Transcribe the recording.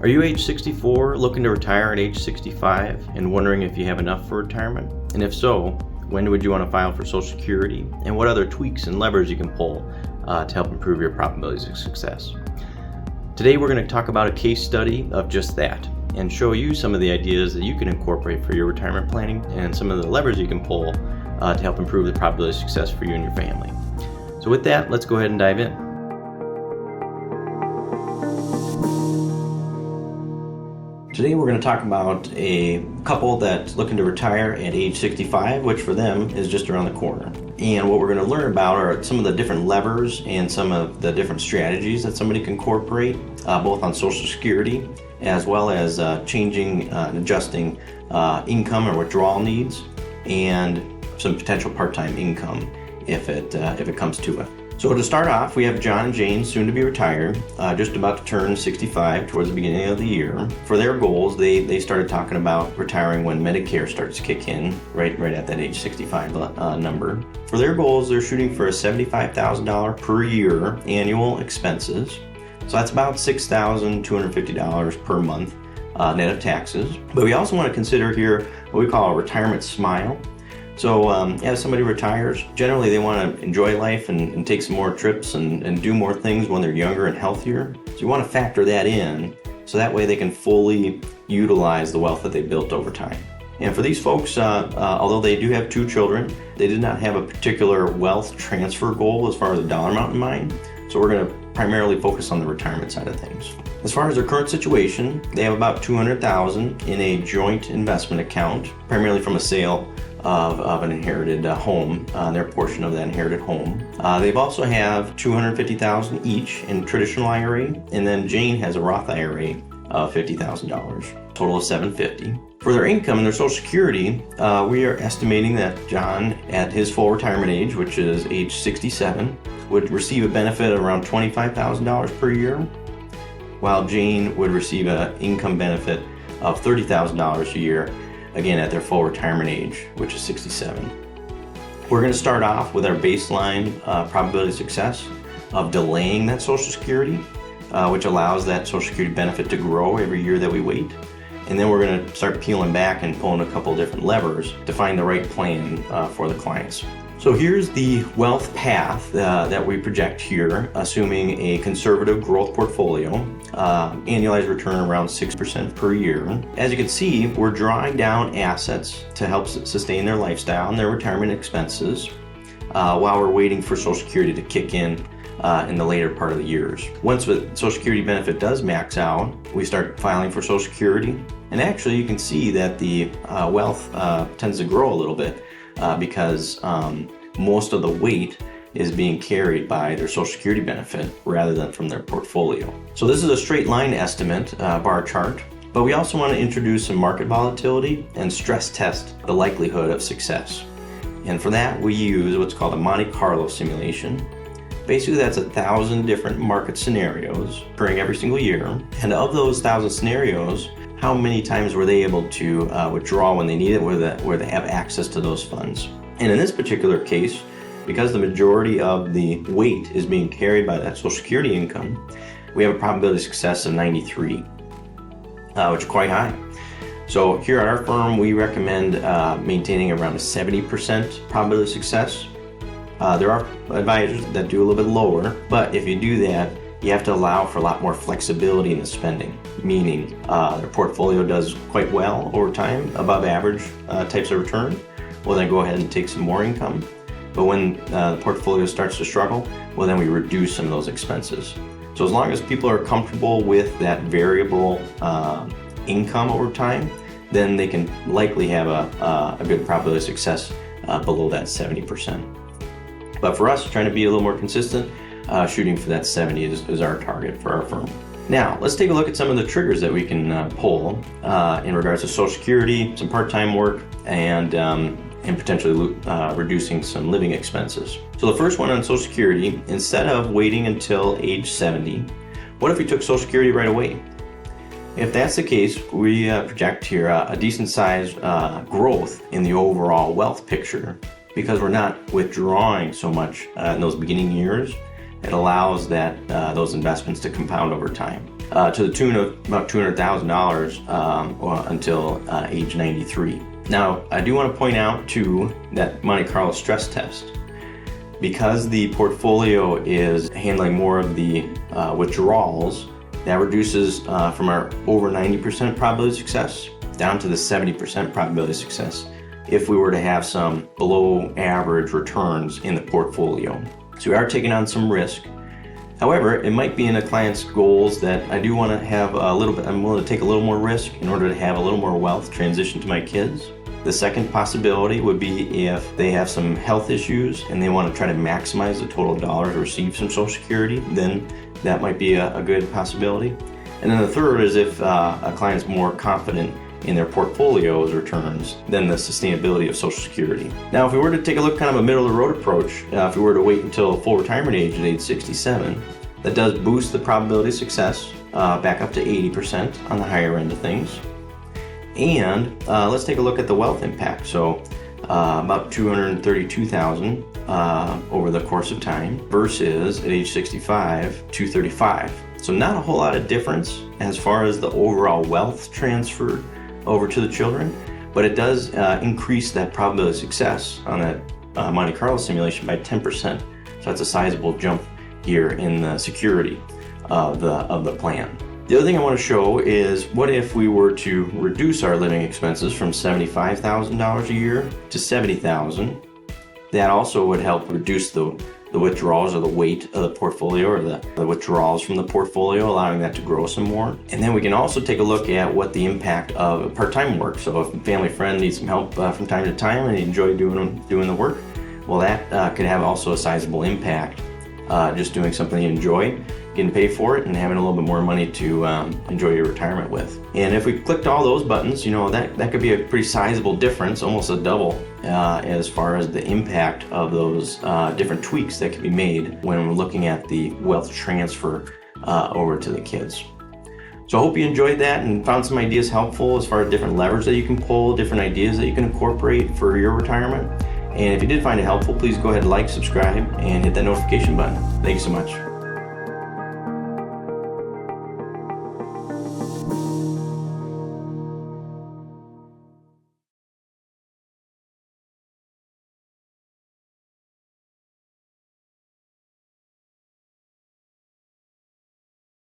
Are you age 64, looking to retire at age 65, and wondering if you have enough for retirement? And if so, when would you want to file for Social Security? And what other tweaks and levers you can pull to help improve your probabilities of success? Today we're going to talk about a case study of just that and show you some of the ideas that you can incorporate for your retirement planning and some of the levers you can pull to help improve the probability of success for you and your family. So with that, let's go ahead and dive in. Today we're going to talk about a couple that's looking to retire at age 65, which for them is just around the corner. And what we're going to learn about are some of the different levers and some of the different strategies that somebody can incorporate, both on Social Security as well as changing and adjusting income or withdrawal needs, and some potential part-time income if it comes to it. So to start off, we have John and Jane, soon to be retired, just about to turn 65 towards the beginning of the year. For their goals, they started talking about retiring when Medicare starts to kick in, right at that age 65 number. For their goals, they're shooting for a $75,000 per year annual expenses. So that's about $6,250 per month net of taxes. But we also want to consider here what we call a retirement smile. So as somebody retires, generally they want to enjoy life and take some more trips and do more things when they're younger and healthier. So you want to factor that in so that way they can fully utilize the wealth that they built over time. And for these folks, although they do have 2 children, they did not have a particular wealth transfer goal as far as a dollar amount in mind. So we're going to primarily focus on the retirement side of things. As far as their current situation, they have about $200,000 in a joint investment account, primarily from a sale of an inherited home, their portion of that inherited home. They also have $250,000 each in traditional IRA, and then Jane has a Roth IRA of $50,000, total of $750,000. For their income and their Social Security, we are estimating that John, at his full retirement age, which is age 67, would receive a benefit of around $25,000 per year, while Jane would receive an income benefit of $30,000 a year, again at their full retirement age, which is 67. We're going to start off with our baseline probability of success of delaying that Social Security, which allows that Social Security benefit to grow every year that we wait. And then we're going to start peeling back and pulling a couple different levers to find the right plan for the clients. So here's the wealth path that we project here, assuming a conservative growth portfolio, annualized return around 6% per year. As you can see, we're drawing down assets to help sustain their lifestyle and their retirement expenses while we're waiting for Social Security to kick in the later part of the years. Once the Social Security benefit does max out, we start filing for Social Security. And actually, you can see that the wealth tends to grow a little bit because most of the weight is being carried by their Social Security benefit rather than from their portfolio. So this is a straight line estimate bar chart, but we also want to introduce some market volatility and stress test the likelihood of success. And for that, we use what's called a Monte Carlo simulation. Basically, that's 1,000 different market scenarios occurring every single year. And of those 1,000 scenarios, how many times were they able to withdraw when they need it, where they have access to those funds? And in this particular case, because the majority of the weight is being carried by that Social Security income, we have a probability of success of 93, which is quite high. So here at our firm, we recommend maintaining around a 70% probability of success. There are advisors that do a little bit lower, but if you do that, you have to allow for a lot more flexibility in the spending, meaning their portfolio does quite well over time, above average types of return. Well, then go ahead and take some more income. But when the portfolio starts to struggle, well, then we reduce some of those expenses. So as long as people are comfortable with that variable income over time, then they can likely have a good probability of success below that 70%. But for us, trying to be a little more consistent, shooting for that 70 is our target for our firm. Now, let's take a look at some of the triggers that we can pull in regards to Social Security, some part-time work, and potentially reducing some living expenses. So the first one on Social Security, instead of waiting until age 70, what if we took Social Security right away? If that's the case, we project here a decent sized growth in the overall wealth picture because we're not withdrawing so much in those beginning years. It allows those investments to compound over time. to the tune of about $200,000 until age 93. Now, I do want to point out too that Monte Carlo stress test, because the portfolio is handling more of the withdrawals, that reduces from our over 90% probability of success down to the 70% probability of success if we were to have some below average returns in the portfolio. So we are taking on some risk. However, it might be in a client's goals that I do want to have a little bit, I'm willing to take a little more risk in order to have a little more wealth transition to my kids. The second possibility would be if they have some health issues and they want to try to maximize the total dollars to receive some Social Security, then that might be a good possibility. And then the third is if a client's more confident in their portfolio's returns than the sustainability of Social Security. Now, if we were to take a look kind of a middle of the road approach, if we were to wait until full retirement age at age 67, that does boost the probability of success back up to 80% on the higher end of things. And let's take a look at the wealth impact. So about $232,000 over the course of time versus at age 65, $235,000. So not a whole lot of difference as far as the overall wealth transfer over to the children, but it does increase that probability of success on that Monte Carlo simulation by 10%. So that's a sizable jump here in the security of the plan. The other thing I want to show is what if we were to reduce our living expenses from $75,000 a year to $70,000. That also would help reduce the withdrawals or the weight of the portfolio, or the withdrawals from the portfolio, allowing that to grow some more. And then we can also take a look at what the impact of part-time work. So if a family friend needs some help from time to time and they enjoy doing the work, well, that could have also a sizable impact. Just doing something you enjoy, getting paid for it, and having a little bit more money to enjoy your retirement with. And if we clicked all those buttons, that could be a pretty sizable difference, almost a double, as far as the impact of those different tweaks that can be made when we're looking at the wealth transfer over to the kids. So I hope you enjoyed that and found some ideas helpful as far as different levers that you can pull, different ideas that you can incorporate for your retirement. And if you did find it helpful, please go ahead and like, subscribe, and hit that notification button. Thank you so much.